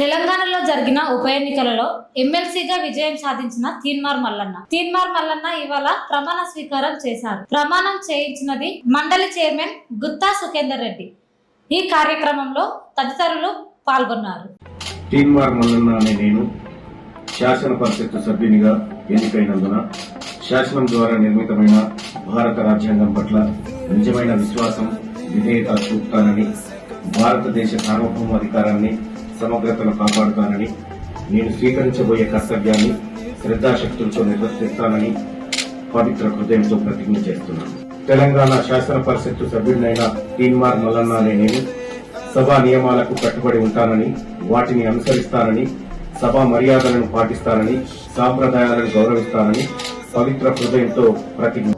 తెలంగాణలో జరిగిన ఉప ఎన్నికలలో ఎమ్మెల్సీగా విజయం సాధించిన తీన్మార్ మల్లన్న ఇవాళ ప్రమాణ స్వీకారం చేశారు. ప్రమాణం చేయించినది మండలి చైర్మన్ గుత్తా సుఖేందర్ రెడ్డి. ఈ కార్యక్రమంలో తదితరులు పాల్గొన్నారు. తీన్మార్ మల్లన్న అనే నేను శాసన పరిషత్ సభ్యునిగా ఎన్నికైనందున శాసనం ద్వారా నిర్మితమైన భారత రాజ్యాంగం పట్ల నిజమైన విశ్వాసం, విధేయత చూపుతానని, భారతదేశ సార్వభౌమాధికారాన్ని, సమగ్రతను కాపాడుతానని, నేను స్వీకరించబోయే కర్తవ్యాన్ని శ్రద్ధాశక్తులతో నిర్వర్తిస్తానని పవిత్ర హృదయంతో ప్రతిజ్ఞ చేస్తున్నాను. తెలంగాణ శాసన పరిషత్ సభ్యుడినైన తీన్మార్ మల్లన్న అనే నేను సభా నియమాలకు కట్టుబడి ఉంటానని, వాటిని అనుసరిస్తానని, సభా మర్యాదలను పాటిస్తానని, సాంప్రదాయాలను గౌరవిస్తానని పవిత్ర హృదయంతో ప్రతిజ్ఞ